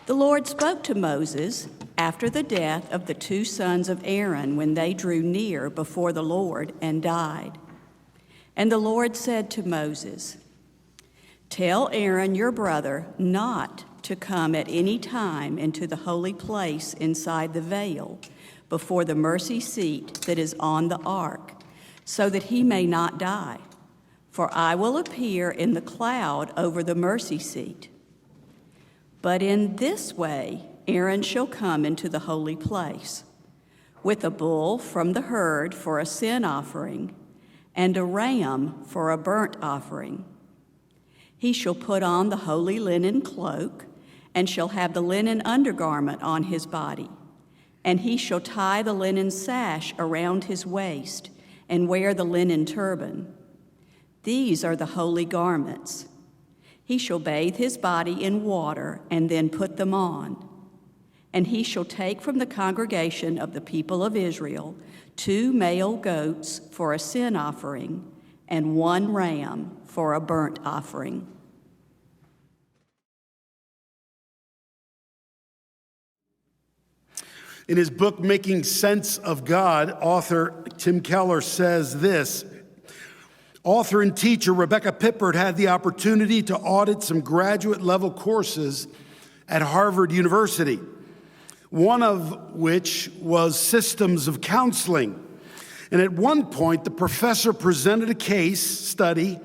The Lord spoke to Moses after the death of the two sons of Aaron when they drew near before the Lord and died. And the Lord said to Moses, "Tell Aaron your brother not to come at any time into the holy place inside the veil before the mercy seat that is on the ark, so that he may not die. For I will appear in the cloud over the mercy seat. But in this way Aaron shall come into the holy place, with a bull from the herd for a sin offering, and a ram for a burnt offering. He shall put on the holy linen cloak, and shall have the linen undergarment on his body, and he shall tie the linen sash around his waist, and wear the linen turban. These are the holy garments. He shall bathe his body in water, and then put them on. And he shall take from the congregation of the people of Israel 2 male goats for a sin offering, and 1 ram for a burnt offering." In his book, Making Sense of God, author Tim Keller says this: author and teacher Rebecca Pippert had the opportunity to audit some graduate-level courses at Harvard University, one of which was systems of counseling. And at one point, the professor presented a case study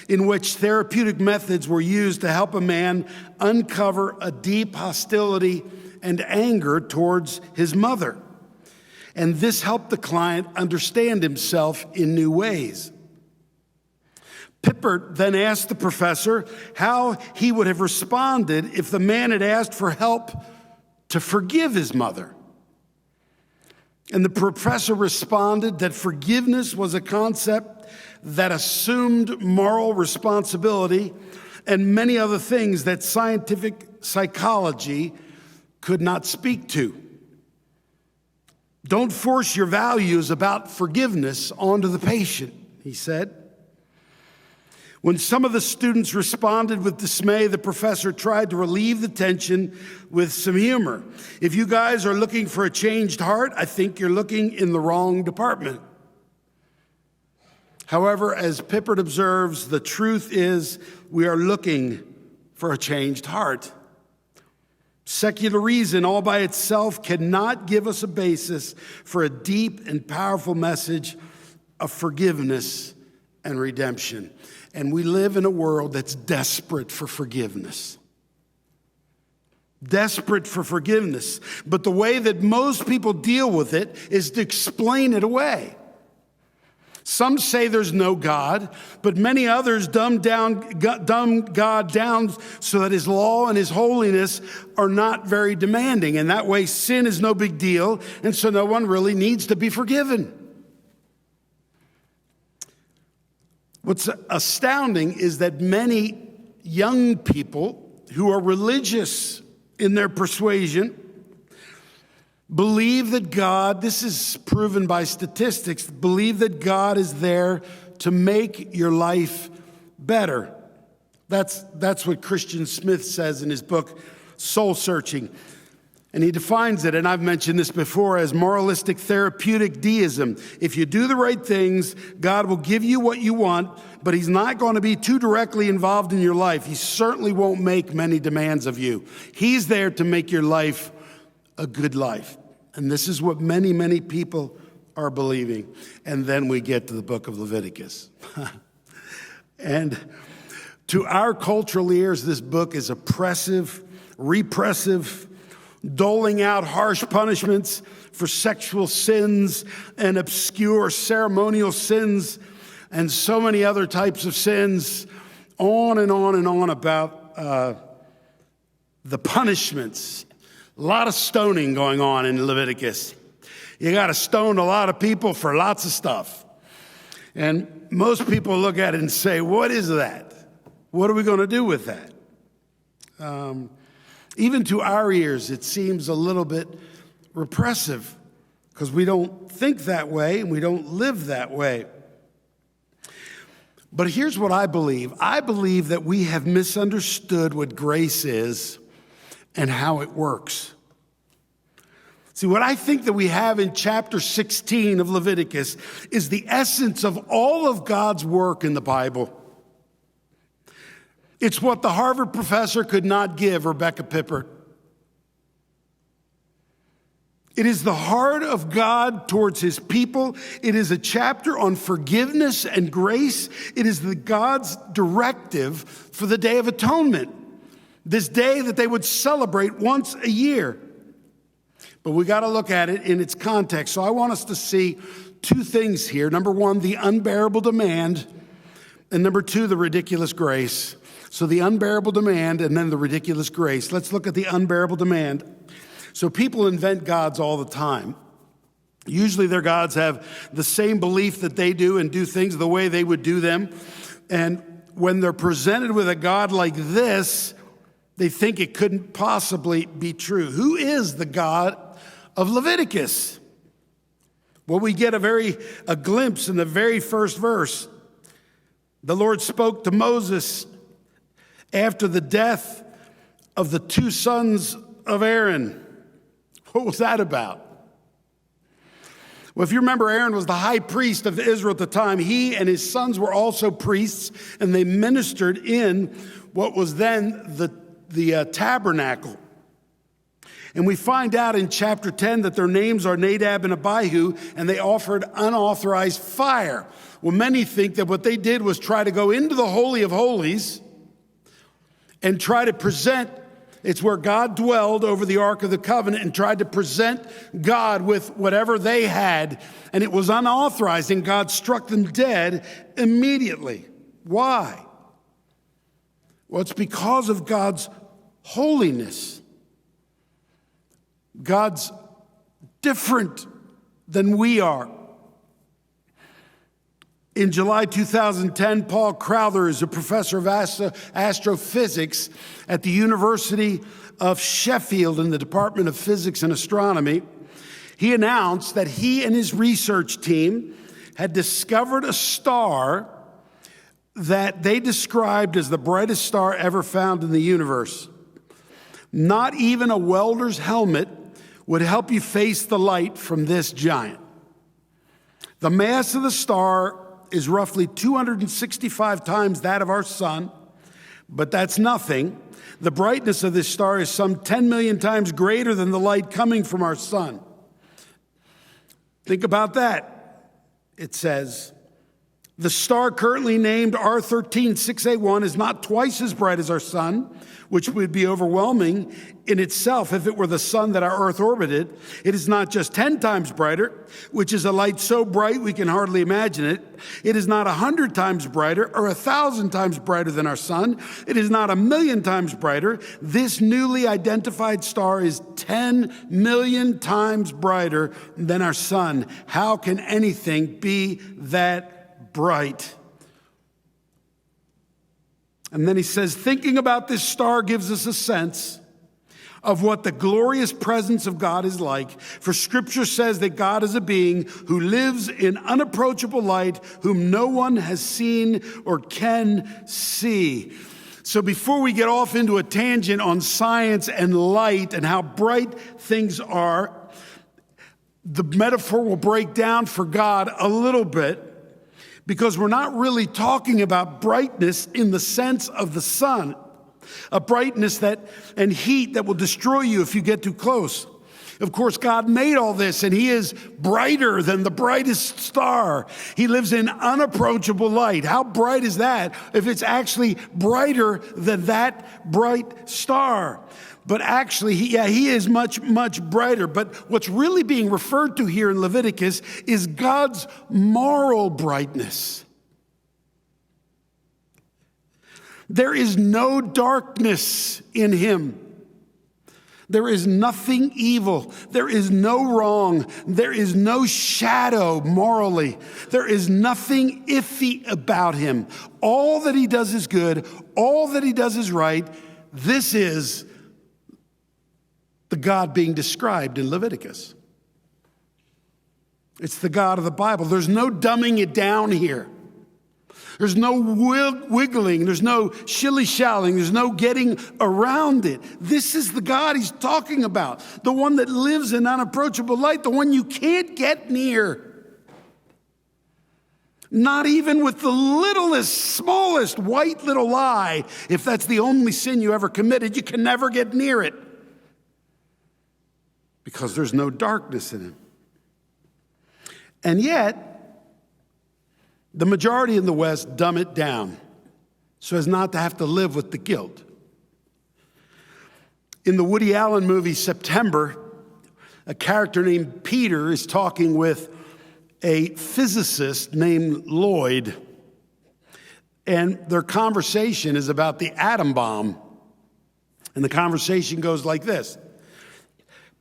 in which therapeutic methods were used to help a man uncover a deep hostility and anger towards his mother. And this helped the client understand himself in new ways. Pippert then asked the professor how he would have responded if the man had asked for help to forgive his mother. And the professor responded that forgiveness was a concept that assumed moral responsibility and many other things that scientific psychology could not speak to. Don't force your values about forgiveness onto the patient, he said. When some of the students responded with dismay, the professor tried to relieve the tension with some humor. "If you guys are looking for a changed heart, I think you're looking in the wrong department." However, as Pippert observes, the truth is we are looking for a changed heart. Secular reason all by itself cannot give us a basis for a deep and powerful message of forgiveness and redemption. And we live in a world that's desperate for forgiveness. Desperate for forgiveness. But the way that most people deal with it is to explain it away. Some say there's no God, but many others dumb God down so that his law and his holiness are not very demanding. And that way sin is no big deal, and so no one really needs to be forgiven. What's astounding is that many young people who are religious in their persuasion believe that God, this is proven by statistics, believe that God is there to make your life better. That's what Christian Smith says in his book, Soul Searching. And he defines it, and I've mentioned this before, as moralistic therapeutic deism. If you do the right things, God will give you what you want, but he's not going to be too directly involved in your life. He certainly won't make many demands of you. He's there to make your life a good life. And this is what many, many people are believing. And then we get to the book of Leviticus. And to our cultural ears, this book is oppressive, repressive, doling out harsh punishments for sexual sins and obscure ceremonial sins and so many other types of sins, on and on and on about the punishments. A lot of stoning going on in Leviticus. You got to stone a lot of people for lots of stuff. And most people look at it and say, what is that? What are we going to do with that? Even to our ears, it seems a little bit repressive because we don't think that way and we don't live that way. But here's what I believe. I believe that we have misunderstood what grace is, and how it works. See, what I think that we have in chapter 16 of Leviticus is the essence of all of God's work in the Bible. It's what the Harvard professor could not give, Rebecca Pippert. It is the heart of God towards his people. It is a chapter on forgiveness and grace. It is God's directive for the Day of Atonement, this day that they would celebrate once a year. But we got to look at it in its context. So I want us to see two things here. Number one, the unbearable demand, and number two, the ridiculous grace. So the unbearable demand and then the ridiculous grace. Let's look at the unbearable demand. So people invent gods all the time. Usually their gods have the same belief that they do and do things the way they would do them. And when they're presented with a God like this, they think it couldn't possibly be true. Who is the God of Leviticus? Well, we get a glimpse in the very first verse. The Lord spoke to Moses after the death of the two sons of Aaron. What was that about? Well, if you remember, Aaron was the high priest of Israel at the time. He and his sons were also priests, and they ministered in what was then the tabernacle. And we find out in chapter 10 that their names are Nadab and Abihu, and they offered unauthorized fire. Well, many think that what they did was try to go into the Holy of Holies and try to present, it's where God dwelled over the Ark of the Covenant, and tried to present God with whatever they had, and it was unauthorized, and God struck them dead immediately. Why? Well, it's because of God's holiness. God's different than we are. In July 2010, Paul Crowther is a professor of astrophysics at the University of Sheffield in the Department of Physics and Astronomy. He announced that he and his research team had discovered a star that they described as the brightest star ever found in the universe. Not even a welder's helmet would help you face the light from this giant. The mass of the star is roughly 265 times that of our sun, but that's nothing. The brightness of this star is some 10 million times greater than the light coming from our sun. Think about that. It says, the star currently named R13-681 is not twice as bright as our sun, which would be overwhelming in itself if it were the sun that our Earth orbited. It is not just 10 times brighter, which is a light so bright we can hardly imagine it. It is not 100 times brighter or 1,000 times brighter than our sun. It is not 1,000,000 times brighter. This newly identified star is 10 million times brighter than our sun. How can anything be that bright? And then he says, thinking about this star gives us a sense of what the glorious presence of God is like. For Scripture says that God is a being who lives in unapproachable light, whom no one has seen or can see. So before we get off into a tangent on science and light and how bright things are, the metaphor will break down for God a little bit, because we're not really talking about brightness in the sense of the sun, a brightness and heat that will destroy you if you get too close. Of course, God made all this, and he is brighter than the brightest star. He lives in unapproachable light. How bright is that if it's actually brighter than that bright star? But actually, he is much, much brighter. But what's really being referred to here in Leviticus is God's moral brightness. There is no darkness in him. There is nothing evil. There is no wrong. There is no shadow morally. There is nothing iffy about him. All that he does is good. All that he does is right. This is the God being described in Leviticus. It's the God of the Bible. There's no dumbing it down here. There's no wiggling. There's no shilly-shallying. There's no getting around it. This is the God he's talking about, the one that lives in unapproachable light, the one you can't get near. Not even with the littlest, smallest white little lie. If that's the only sin you ever committed, you can never get near it because there's no darkness in him. And yet, the majority in the West dumb it down so as not to have to live with the guilt. In the Woody Allen movie September, a character named Peter is talking with a physicist named Lloyd, and their conversation is about the atom bomb. And the conversation goes like this.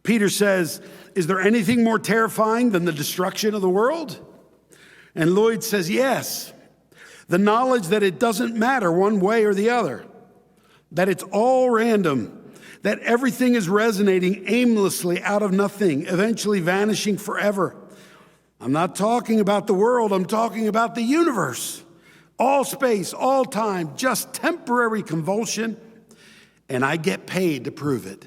Peter says, "Is there anything more terrifying than the destruction of the world?" And Lloyd says, "Yes, the knowledge that it doesn't matter one way or the other, that it's all random, that everything is resonating aimlessly out of nothing, eventually vanishing forever. I'm not talking about the world, I'm talking about the universe. All space, all time, just temporary convulsion, and I get paid to prove it."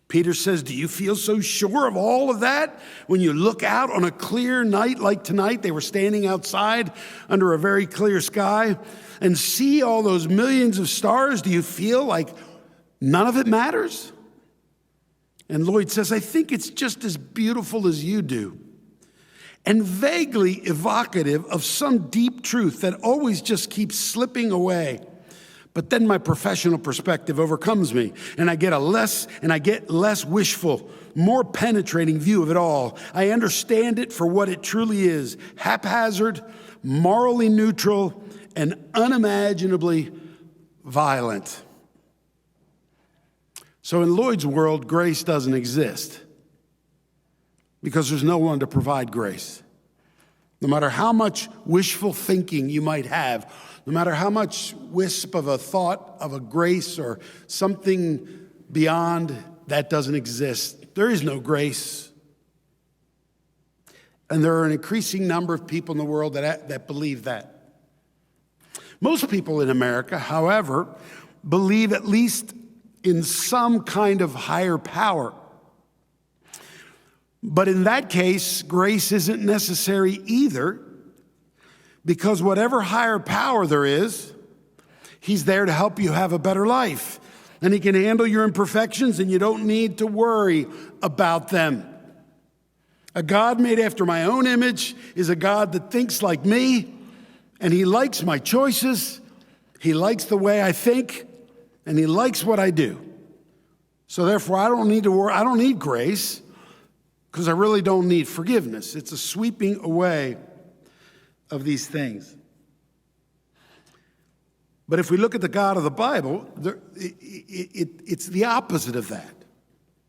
Peter says, "Do you feel so sure of all of that? When you look out on a clear night like tonight," they were standing outside under a very clear sky, "and see all those millions of stars, do you feel like none of it matters?" And Lloyd says, "I think it's just as beautiful as you do, and vaguely evocative of some deep truth that always just keeps slipping away. But then my professional perspective overcomes me, and I get less wishful, more penetrating view of it all. I understand it for what it truly is, haphazard, morally neutral, and unimaginably violent." So in Lloyd's world, grace doesn't exist because there's no one to provide grace. No matter how much wishful thinking you might have, no matter how much wisp of a thought of a grace or something beyond, that doesn't exist. There is no grace. And there are an increasing number of people in the world that believe that. Most people in America, however, believe at least in some kind of higher power. But in that case, grace isn't necessary either, because whatever higher power there is, he's there to help you have a better life. And he can handle your imperfections, and you don't need to worry about them. A God made after my own image is a God that thinks like me, and he likes my choices, he likes the way I think, and he likes what I do. So therefore, I don't need to worry. I don't need grace because I really don't need forgiveness. It's a sweeping away of these things. But if we look at the God of the Bible, it's the opposite of that.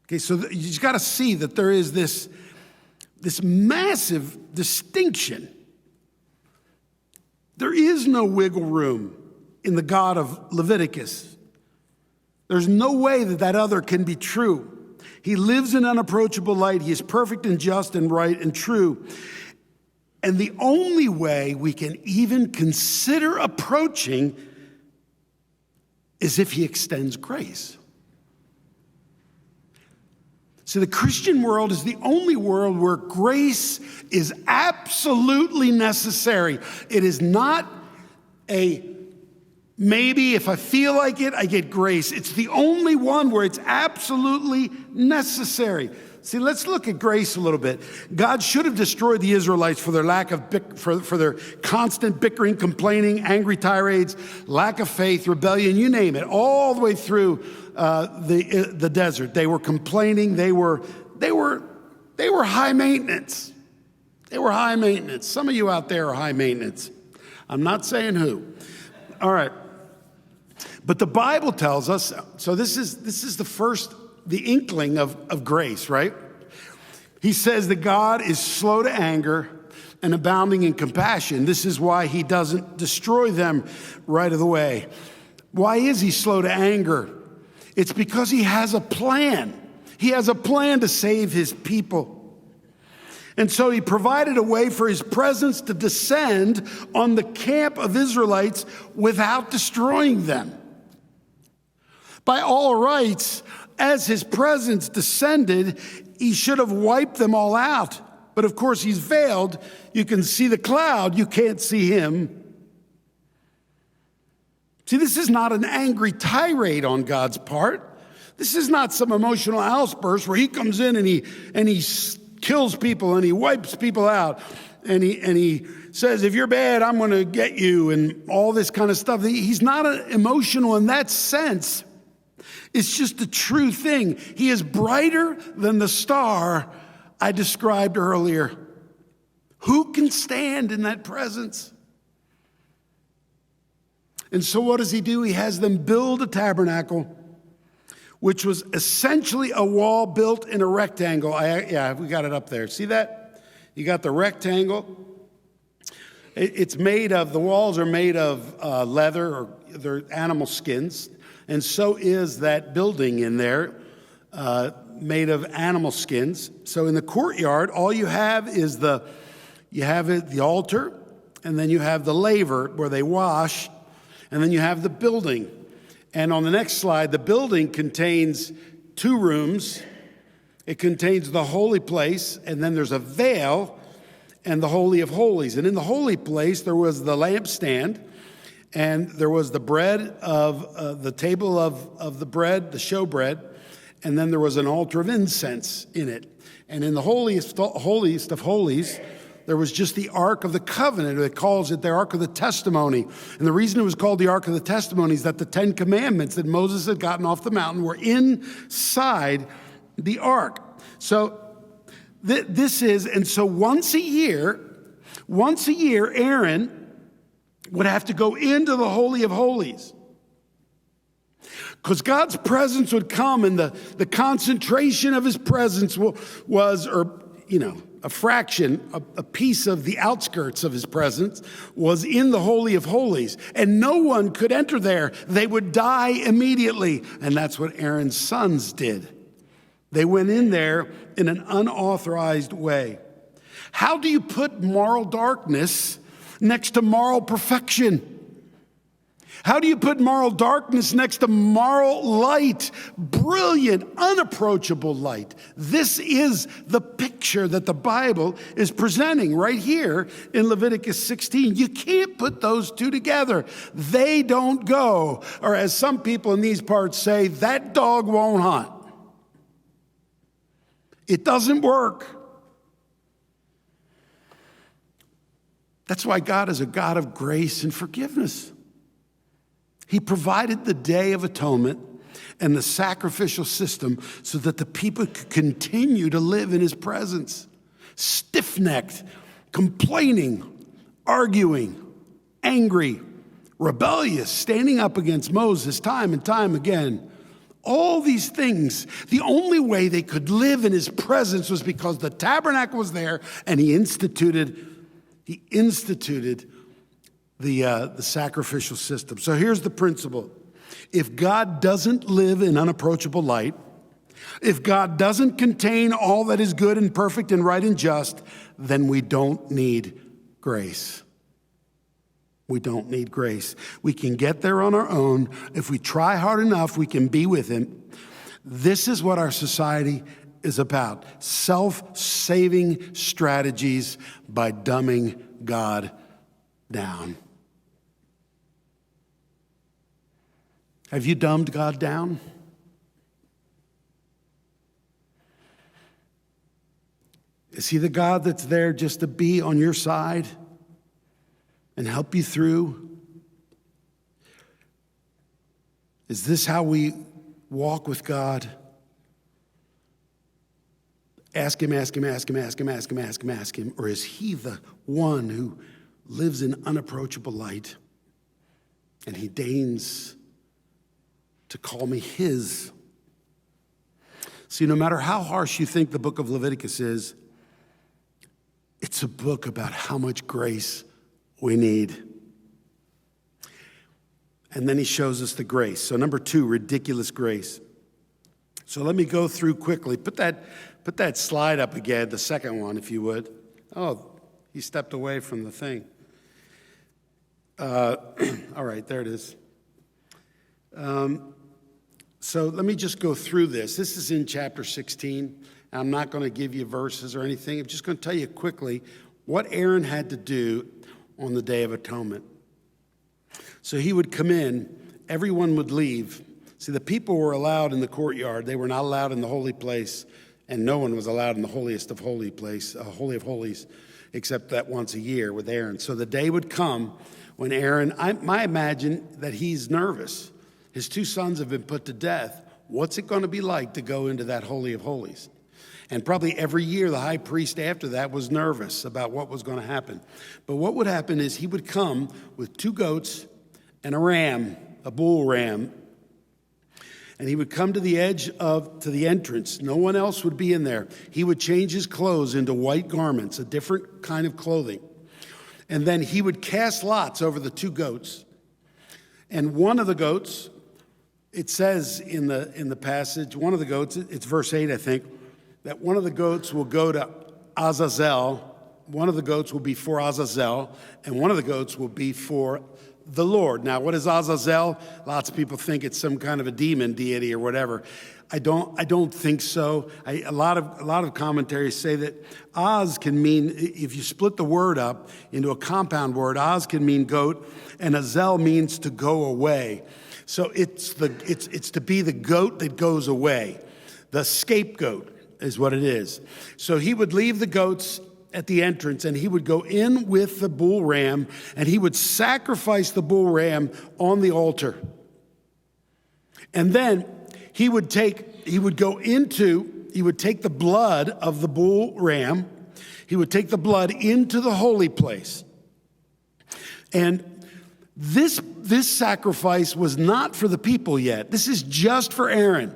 Okay, so you just got to see that there is this massive distinction. There is no wiggle room in the God of Leviticus. There's no way that other can be true. He lives in unapproachable light. He is perfect and just and right and true. And the only way we can even consider approaching is if he extends grace. So the Christian world is the only world where grace is absolutely necessary. It is not a maybe if I feel like it, I get grace. It's the only one where it's absolutely necessary. See, let's look at grace a little bit. God should have destroyed the Israelites for their for their constant bickering, complaining, angry tirades, lack of faith, rebellion, you name it, all the way through the desert. They were complaining. They were high maintenance. They were high maintenance. Some of you out there are high maintenance. I'm not saying who. All right. But the Bible tells us, so this is the inkling of grace, right? He says that God is slow to anger and abounding in compassion. This is why he doesn't destroy them right away. Why is he slow to anger? It's because he has a plan. He has a plan to save his people. And so he provided a way for his presence to descend on the camp of Israelites without destroying them. By all rights, as his presence descended, he should have wiped them all out. But of course, he's veiled. You can see the cloud, you can't see him. See, this is not an angry tirade on God's part. This is not some emotional outburst where he comes in and he kills people and he wipes people out and he says, if you're bad, I'm going to get you, and all this kind of stuff. He's not emotional in that sense. It's just a true thing. He is brighter than the star I described earlier. Who can stand in that presence? And so what does he do? He has them build a tabernacle, which was essentially a wall built in a rectangle. We got it up there. See that? You got the rectangle. The walls are made of leather, or they're animal skins. And so is that building in there, made of animal skins. So in the courtyard, all you have is the altar, and then you have the laver where they wash, and then you have the building. And on the next slide, the building contains 2 rooms. It contains the holy place, and then there's a veil and the Holy of Holies. And in the holy place, there was the lampstand, and there was the bread of the table of the bread, the showbread, and then there was an altar of incense in it. And in the holiest of holies, there was just the Ark of the Covenant. It calls it the Ark of the Testimony. And the reason it was called the Ark of the Testimony is that the 10 Commandments that Moses had gotten off the mountain were inside the Ark. So so once a year, Aaron would have to go into the Holy of Holies. Because God's presence would come, and the concentration of his presence was a fraction, a piece of the outskirts of his presence was in the Holy of Holies. And no one could enter there. They would die immediately. And that's what Aaron's sons did. They went in there in an unauthorized way. How do you put moral darkness next to moral perfection? How do you put moral darkness next to moral light? Brilliant, unapproachable light. This is the picture that the Bible is presenting right here in Leviticus 16. You can't put those two together. They don't go. Or as some people in these parts say, that dog won't hunt. It doesn't work. That's why God is a God of grace and forgiveness. He provided the Day of Atonement and the sacrificial system so that the people could continue to live in his presence. Stiff-necked, complaining, arguing, angry, rebellious, standing up against Moses time and time again. All these things, the only way they could live in his presence was because the tabernacle was there, and he instituted the sacrificial system. So here's the principle. If God doesn't live in unapproachable light, if God doesn't contain all that is good and perfect and right and just, then we don't need grace. We don't need grace. We can get there on our own. If we try hard enough, we can be with him. This is what our society is about. Self-saving strategies by dumbing God down. Have you dumbed God down? Is he the God that's there just to be on your side and help you through? Is this how we walk with God? Ask him, ask him, ask him, ask him, ask him, ask him, ask him. Or is he the one who lives in unapproachable light, and he deigns to call me his? See, no matter how harsh you think the book of Leviticus is, it's a book about how much grace we need. And then he shows us the grace. So number 2, ridiculous grace. So So let me go through quickly. Put that slide up again, the second one, if you would. Oh, he stepped away from the thing. All right, there it is. So let me just go through this. This is in chapter 16. I'm not going to give you verses or anything. I'm just going to tell you quickly what Aaron had to do on the Day of Atonement. So he would come in, everyone would leave. See, the people were allowed in the courtyard. They were not allowed in the holy place, and no one was allowed in the holiest of holy place, Holy of Holies, except that once a year with Aaron. So the day would come when Aaron, I imagine that he's nervous. His two sons have been put to death. What's it going to be like to go into that Holy of Holies? And probably every year the high priest after that was nervous about what was going to happen. But what would happen is he would come with 2 goats and a ram, a bull ram, and he would come to the entrance. No one else would be in there. He would change his clothes into white garments, a different kind of clothing. And then he would cast lots over the 2 goats. And one of the goats, it says in the passage, one of the goats, it's verse 8, I think, that one of the goats will go to Azazel. One of the goats will be for Azazel, and one of the goats will be for the Lord. Now, what is Azazel? Lots of people think it's some kind of a demon deity or whatever. I don't think so. A lot of commentaries say that Oz can mean, if you split the word up into a compound word, Oz can mean goat, and Azel means to go away. So it's to be the goat that goes away. The scapegoat is what it is. So he would leave the goats at the entrance, and he would go in with the bull ram, and he would sacrifice the bull ram on the altar. And then he would take the blood of the bull ram, he would take the blood into the holy place. And this sacrifice was not for the people yet. This is just for Aaron,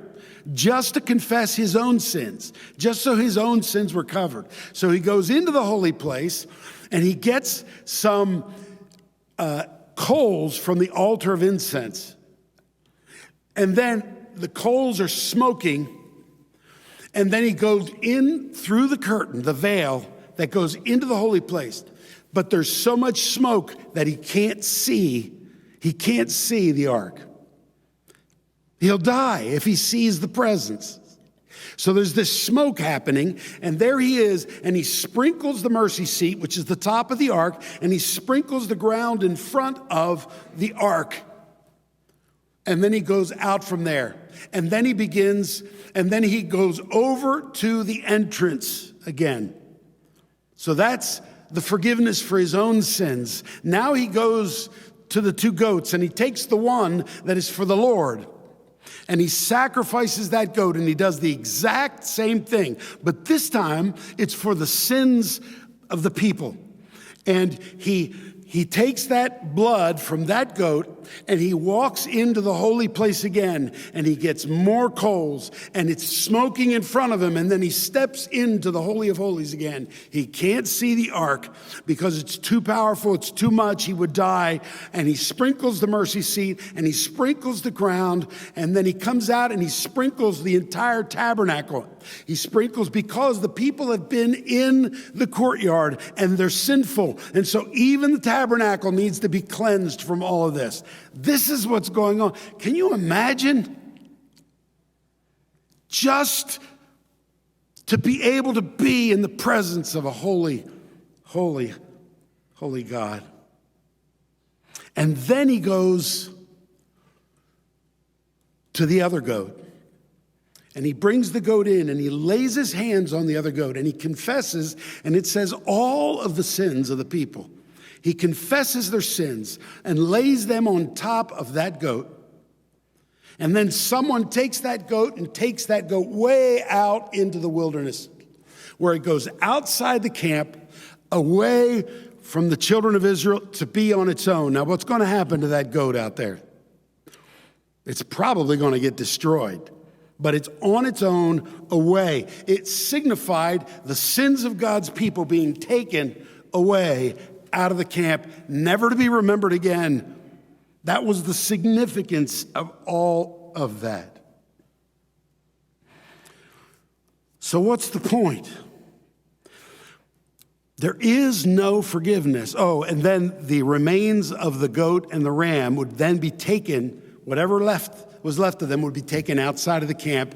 just to confess his own sins, just so his own sins were covered. So he goes into the holy place, and he gets some coals from the altar of incense. And then the coals are smoking, and then he goes in through the curtain, the veil that goes into the holy place. But there's so much smoke that he can't see the ark. He'll die if he sees the presence. So there's this smoke happening, and there he is, and he sprinkles the mercy seat, which is the top of the ark, and he sprinkles the ground in front of the ark. And then he goes out from there. And then he goes over to the entrance again. So that's the forgiveness for his own sins. Now he goes to the 2 goats, and he takes the one that is for the Lord, and he sacrifices that goat, and he does the exact same thing. But this time, it's for the sins of the people. And he takes that blood from that goat, and he walks into the holy place again, and he gets more coals, and it's smoking in front of him, and then he steps into the Holy of Holies again. He can't see the ark because it's too powerful, it's too much, he would die, and he sprinkles the mercy seat, and he sprinkles the ground, and then he comes out and he sprinkles the entire tabernacle. He sprinkles because the people have been in the courtyard, and they're sinful, and so even the tabernacle needs to be cleansed from all of this. This is what's going on. Can you imagine? Just to be able to be in the presence of a holy, holy, holy God. And then he goes to the other goat. And he brings the goat in, and he lays his hands on the other goat, and he confesses, and it says all of the sins of the people. He confesses their sins and lays them on top of that goat. And then someone takes that goat way out into the wilderness, where it goes outside the camp, away from the children of Israel, to be on its own. Now, what's going to happen to that goat out there? It's probably going to get destroyed. But it's on its own, away. It signified the sins of God's people being taken away out of the camp, never to be remembered again. That was the significance of all of that. So what's the point? There is no forgiveness. Oh, and then the remains of the goat and the ram would then be taken, whatever was left of them would be taken outside of the camp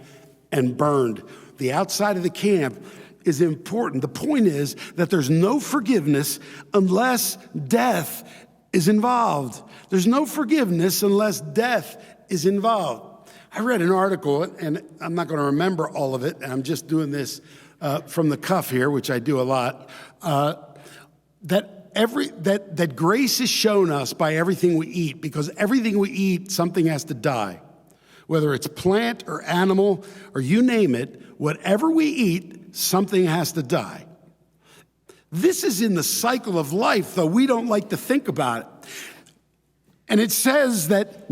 and burned. The outside of the camp is important. The point is that there's no forgiveness unless death is involved. There's no forgiveness unless death is involved. I read an article, and I'm not going to remember all of it, and I'm just doing this from the cuff here, which I do a lot, that grace is shown us by everything we eat, because everything we eat, something has to die. Whether it's plant or animal or you name it, whatever we eat, something has to die. This is in the cycle of life, though we don't like to think about it. And it says that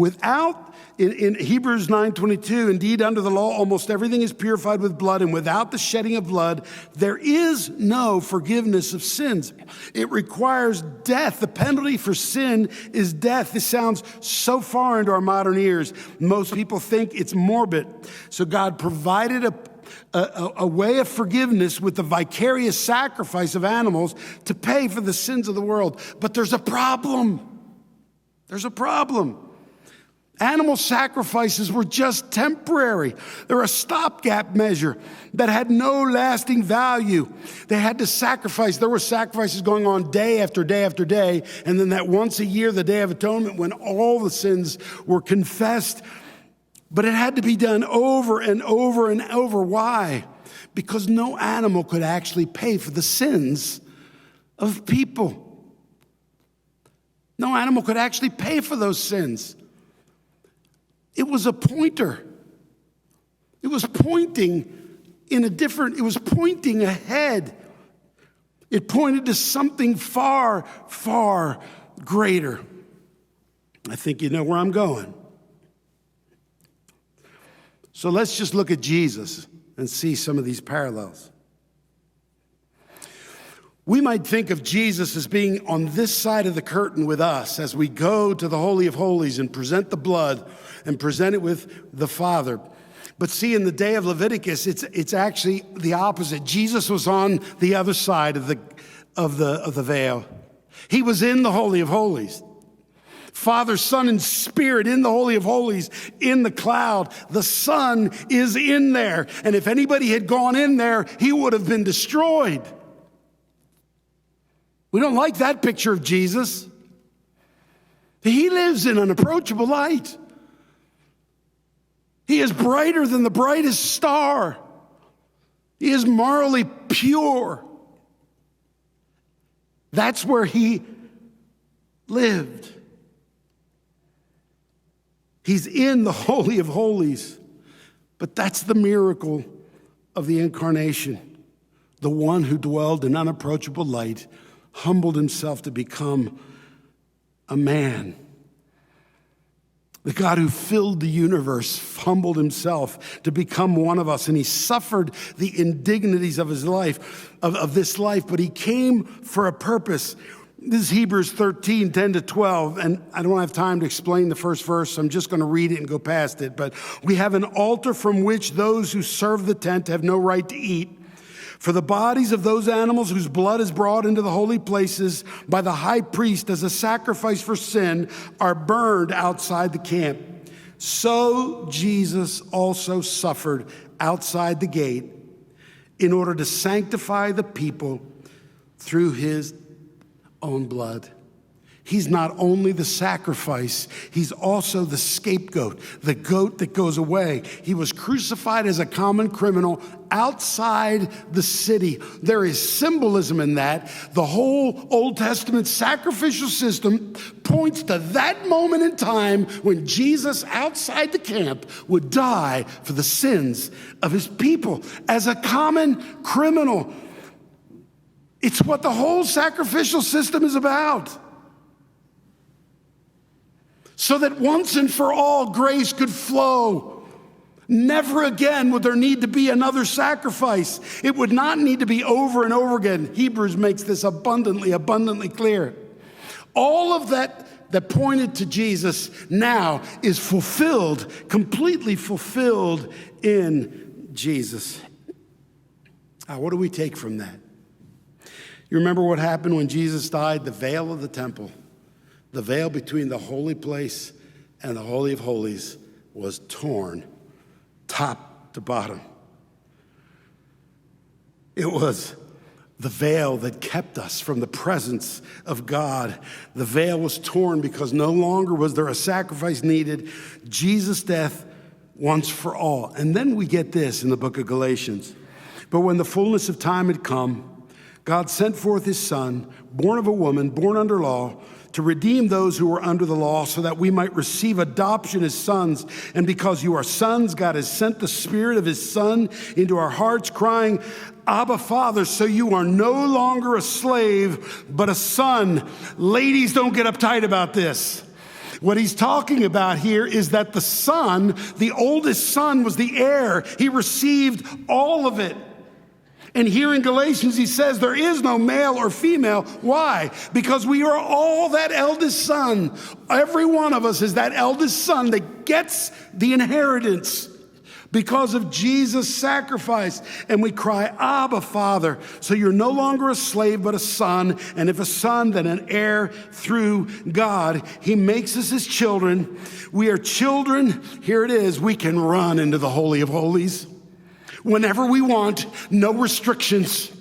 in Hebrews 9:22, indeed, under the law, almost everything is purified with blood, and without the shedding of blood, there is no forgiveness of sins. It requires death. The penalty for sin is death. This sounds so far into our modern ears. Most people think it's morbid. So God provided a way of forgiveness with the vicarious sacrifice of animals to pay for the sins of the world. But there's a problem. There's a problem. Animal sacrifices were just temporary. They're a stopgap measure that had no lasting value. They had to sacrifice. There were sacrifices going on day after day after day. And then that once a year, the Day of Atonement, when all the sins were confessed. But it had to be done over and over and over. Why? Because no animal could actually pay for the sins of people. No animal could actually pay for those sins. It was a pointer. It was pointing it was pointing ahead. It pointed to something far, far greater. I think you know where I'm going. So let's just look at Jesus and see some of these parallels. We might think of Jesus as being on this side of the curtain with us as we go to the Holy of Holies and present the blood and present it with the Father. But see, in the day of Leviticus, it's actually the opposite. Jesus was on the other side of the veil. He was in the Holy of Holies. Father, Son, and Spirit in the Holy of Holies, in the cloud. The Son is in there. And if anybody had gone in there, he would have been destroyed. We don't like that picture of Jesus. He lives in unapproachable light. He is brighter than the brightest star. He is morally pure. That's where he lived. He's in the Holy of Holies. But that's the miracle of the incarnation. The one who dwelled in unapproachable light humbled himself to become a man. The God who filled the universe humbled himself to become one of us, and he suffered the indignities of his life, of this life, but he came for a purpose. This is Hebrews 13, 10 to 12, and I don't have time to explain the first verse, so I'm just going to read it and go past it. But we have an altar from which those who serve the tent have no right to eat. For the bodies of those animals whose blood is brought into the holy places by the high priest as a sacrifice for sin are burned outside the camp. So Jesus also suffered outside the gate in order to sanctify the people through his own blood. He's not only the sacrifice, he's also the scapegoat, the goat that goes away. He was crucified as a common criminal outside the city. There is symbolism in that. The whole Old Testament sacrificial system points to that moment in time when Jesus outside the camp would die for the sins of his people as a common criminal. It's what the whole sacrificial system is about. So that once and for all grace could flow. Never again would there need to be another sacrifice. It would not need to be over and over again. Hebrews makes this abundantly clear. All of that pointed to Jesus now is fulfilled, completely fulfilled in Jesus. What do we take from that? You remember what happened when Jesus died? The veil of the temple, the veil between the holy place and the Holy of Holies was torn top to bottom. It was the veil that kept us from the presence of God. The veil was torn because no longer was there a sacrifice needed. Jesus' death once for all. And then we get this in the book of Galatians. But when the fullness of time had come, God sent forth his Son, born of a woman, born under law, to redeem those who were under the law so that we might receive adoption as sons. And because you are sons, God has sent the Spirit of his Son into our hearts, crying, Abba, Father. So you are no longer a slave, but a son. Ladies, don't get uptight about this. What he's talking about here is that the son, the oldest son, was the heir. He received all of it. And here in Galatians, he says there is no male or female. Why? Because we are all that eldest son. Every one of us is that eldest son that gets the inheritance because of Jesus' sacrifice. And we cry, Abba, Father. So you're no longer a slave, but a son. And if a son, then an heir through God. He makes us his children. We are children. Here it is. We can run into the Holy of Holies whenever we want, no restrictions.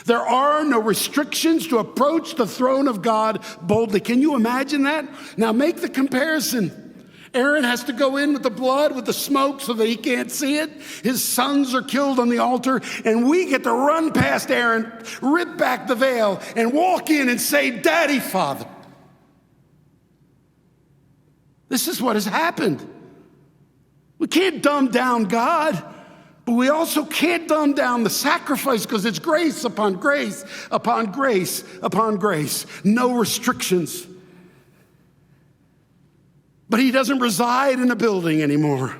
There are no restrictions to approach the throne of God boldly. Can you imagine that? Now make the comparison. Aaron has to go in with the blood, with the smoke, so that he can't see it. His sons are killed on the altar, and we get to run past Aaron, rip back the veil, and walk in and say, Daddy, Father. This is what has happened. We can't dumb down God. But we also can't dumb down the sacrifice because it's grace upon grace upon grace upon grace. No restrictions. But he doesn't reside in a building anymore.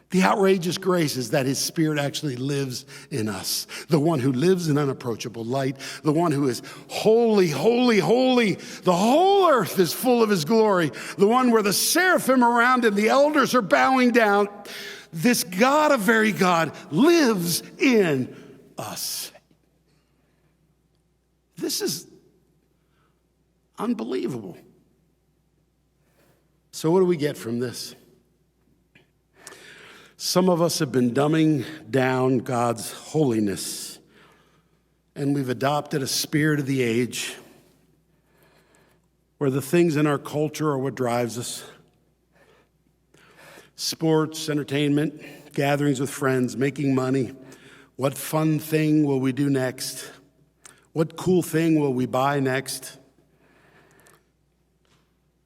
The outrageous grace is that his Spirit actually lives in us. The one who lives in unapproachable light. The one who is holy, holy, holy. The whole earth is full of his glory. The one where the seraphim around him, the elders are bowing down. This God of very God lives in us. This is unbelievable. So what do we get from this? Some of us have been dumbing down God's holiness, and we've adopted a spirit of the age where the things in our culture are what drives us. Sports, entertainment, gatherings with friends, making money. What fun thing will we do next? What cool thing will we buy next?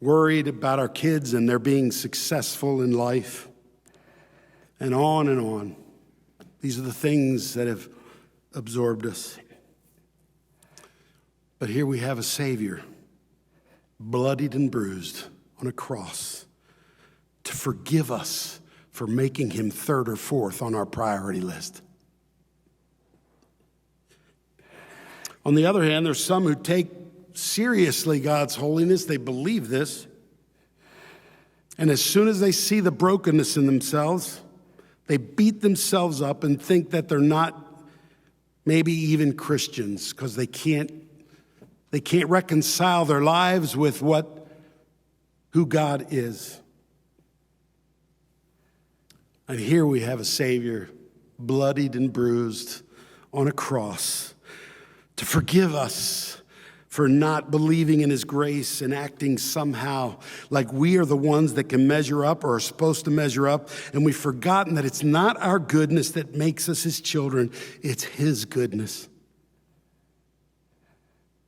Worried about our kids and their being successful in life. And on and on. These are the things that have absorbed us. But here we have a Savior, bloodied and bruised on a cross, to forgive us for making him third or fourth on our priority list. On the other hand, there's some who take seriously God's holiness. They believe this. And as soon as they see the brokenness in themselves, they beat themselves up and think that they're not maybe even Christians because they can't reconcile their lives with who God is. And here we have a Savior, bloodied and bruised on a cross, to forgive us for not believing in his grace and acting somehow like we are the ones that can measure up or are supposed to measure up. And we've forgotten that it's not our goodness that makes us his children, it's his goodness.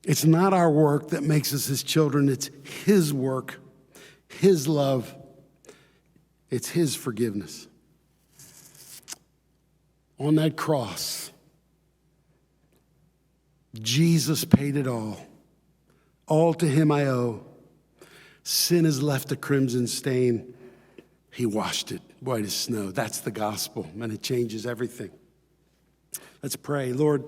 It's not our work that makes us his children, it's his work, his love, it's his forgiveness. On that cross, Jesus paid it all. All to him I owe. Sin has left a crimson stain. He washed it white as snow. That's the gospel, and it changes everything. Let's pray. Lord,